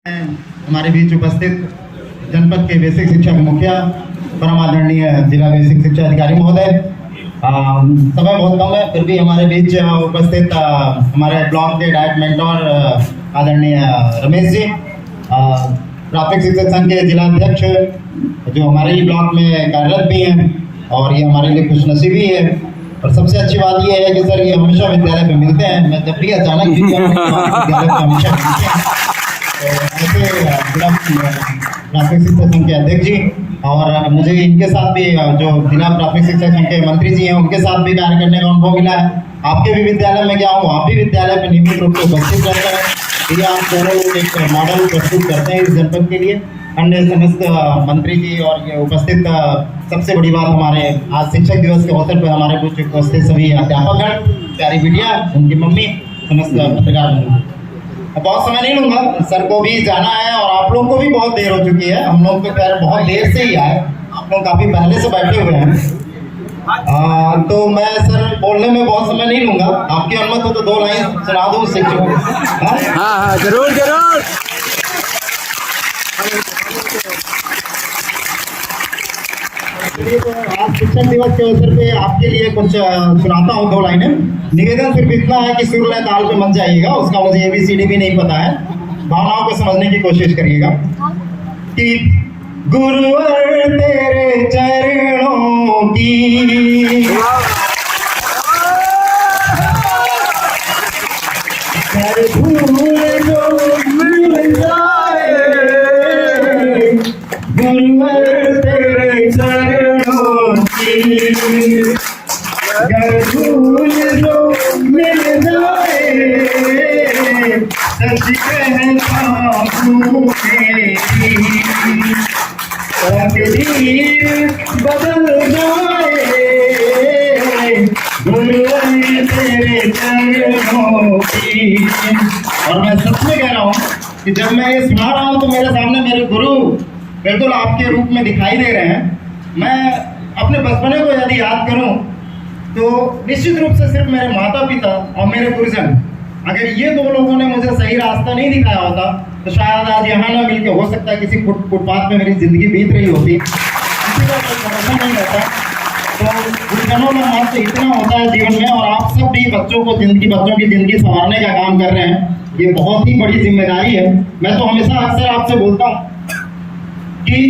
हमारे बीच उपस्थित जनपद के बेसिक शिक्षा के मुखिया परम आदरणीय जिला बेसिक शिक्षा अधिकारी महोदय, समय बहुत कम है फिर भी हमारे बीच उपस्थित हमारे ब्लॉक के डाइट मेंटोर आदरणीय रमेश जी, प्राथमिक शिक्षक संघ के जिला अध्यक्ष जो हमारे ही ब्लॉक में कार्यरत भी हैं और ये हमारे लिए खुशनसीबी है। और सबसे अच्छी बात ये है कि सर ये हमेशा विद्यालय पे मिलते हैं, मैं जब भी अचानक विद्यालय पे हमेशा मिलते हैं। ऐसे जिला प्राथमिक शिक्षा संघ के अध्यक्ष जी और मुझे इनके साथ भी जो जिला प्राथमिक शिक्षा संघ के मंत्री जी हैं उनके साथ भी कार्य करने का अनुभव मिला है। आपके भी विद्यालय में गया हूँ, आप भी विद्यालय में नियमित रूप से उपस्थित रहते हैं। ये आप दोनों लोग एक मॉडल प्रस्तुत करते हैं इस जनपद के लिए। अन्य समस्त मंत्री जी और ये उपस्थित सबसे बड़ी बात हमारे आज शिक्षक दिवस के अवसर पर हमारे कुछ उपस्थित सभी अध्यापकगण, प्यारी बिटिया, उनकी मम्मी, समस्त पत्रकार। बहुत समय नहीं लूंगा, सर को भी जाना है और आप लोग को भी बहुत देर हो चुकी है। हम लोग तो खैर बहुत देर से ही आए, आप लोग काफी पहले से बैठे हुए हैं। तो मैं सर बोलने में बहुत समय नहीं लूंगा, आपकी अनुमति हो तो 2 लाइन सुना दूं शिक्षकों को। हाँ जरूर जरूर। तो आज शिक्षक दिवस के अवसर पे आपके लिए कुछ सुनाता हूँ 2 लाइनें। निवेदन सिर्फ इतना है कि सुर लय ताल पे मत जाइएगा, उसका मुझे ABCD भी नहीं पता है, भावनाओं को समझने की कोशिश करिएगा। कि गुरुवर तेरे चरणों की गुरुवर तेरे चरणों की गरूल जो मिल जाए सच कहता हूँ मेरी तकदीर बदल जाए गुरुवर तेरे चरणों की। और मैं सच में कह रहा हूँ कि जब मैं ये सुना रहा हूँ तो मेरे सामने मेरे गुरु बिल्कुल आपके रूप में दिखाई दे रहे हैं। मैं अपने बचपने को यदि याद करूं तो निश्चित रूप से सिर्फ मेरे माता पिता और मेरे गुरुजन, अगर ये 2 लोगों ने मुझे सही रास्ता नहीं दिखाया होता तो शायद आज यहाँ ना मिलके हो सकता है किसी फुटपाथ पे मेरी जिंदगी बीत रही होती, किसी का कोई भरोसा नहीं रहता। तो गुरुजनों का महत्व इतना होता है जीवन में, और आप सब भी बच्चों की जिंदगी संवारने का काम कर रहे हैं, ये बहुत ही बड़ी जिम्मेदारी है। मैं तो हमेशा अक्सर आपसे बोलता हूँ कि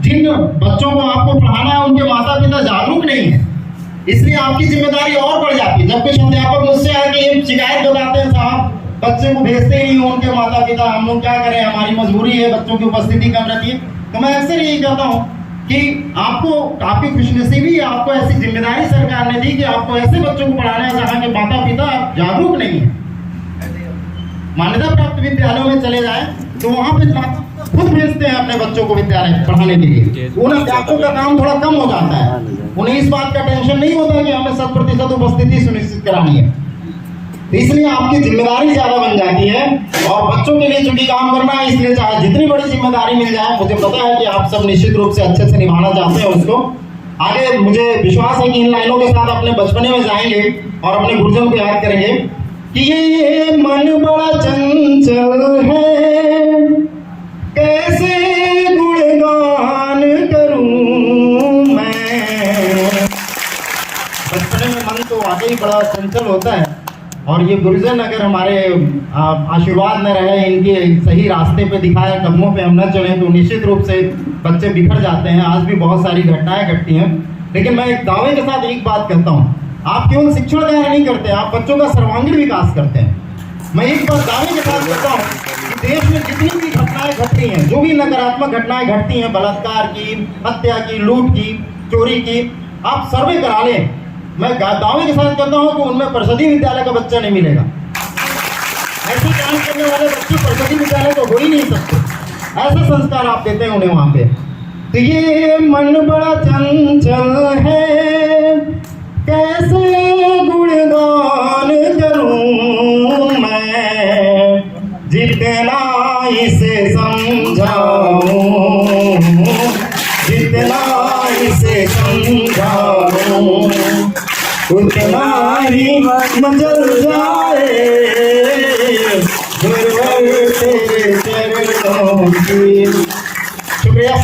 जिन बच्चों को आपको पढ़ाना है उनके माता पिता जागरूक नहीं है, इसलिए आपकी जिम्मेदारी और बढ़ जाती है। जब कुछ अध्यापक मुझसे आके ये शिकायत बताते हैं, साहब बच्चे को भेजते ही नहीं उनके माता पिता, हम लोग क्या करें, हमारी मजबूरी है, बच्चों की उपस्थिति कम रहती है। तो मैं अक्सर यही कहता हूँ कि आपको काफी खुशनसीबी है, आपको ऐसी जिम्मेदारी सरकार ने दी कि आपको ऐसे बच्चों को पढ़ाना है जहाँ के माता पिता जागरूक नहीं है। मान्यता प्राप्त विद्यालयों में चले जाए तो वहाँ पे खुद भेजते हैं अपने बच्चों को विद्यालय पढ़ाने के लिए, उन अध्यापकों का काम थोड़ा कम हो जाता है, उन्हें इस बात का टेंशन नहीं होता कि हमें 100% उपस्थिति सुनिश्चित करानी है। तो इसलिए आपकी जिम्मेदारी ज्यादा बन जाती है और बच्चों के लिए चूंकि काम करना है, इसलिए चाहे जितनी बड़ी जिम्मेदारी मिल जाए, मुझे पता है कि आप सब निश्चित रूप से अच्छे से निभाना चाहते हैं उसको। आगे मुझे विश्वास है कि इन लाइनों के साथ अपने बचपने में जाएंगे और अपने गुरुजन को याद करेंगे कि ये मन बड़ा चंचल है, कैसे गुणगान करूं मैं। बचपने में मन तो वाकई बड़ा चंचल होता है, और ये गुरुजन अगर हमारे आशीर्वाद न रहे, इनके सही रास्ते पे दिखाए कदमों पे हम न चलें तो निश्चित रूप से बच्चे बिखर जाते हैं। आज भी बहुत सारी घटनाएं घटती हैं, लेकिन मैं एक दावे के साथ एक बात कहता हूँ, आप केवल शिक्षण कार्य नहीं करते, आप बच्चों का सर्वांगीण विकास करते हैं। मैं एक बार दावे के साथ कहता हूँ कि देश में जितनी भी घटनाएं घट रही हैं, जो भी नकारात्मक घटनाएं घटती हैं, बलात्कार की, हत्या की, लूट की, चोरी की, आप सर्वे करा लें, मैं दावे के साथ कहता हूँ कि उनमें परिषदीय विद्यालय का बच्चा नहीं मिलेगा। ऐसे काम करने वाले बच्चे परिषदीय विद्यालय को हो ही नहीं सकते, ऐसे संस्कार आप देते हैं उन्हें वहां पे। तो ये मन बड़ा चंचल है, कैसे गुणगान करूं मैं, जितना इसे समझाऊं, जितना इसे समझाऊं, उतना ही मचल जाए गुरुवर तेरे चरण की। शुक्रिया।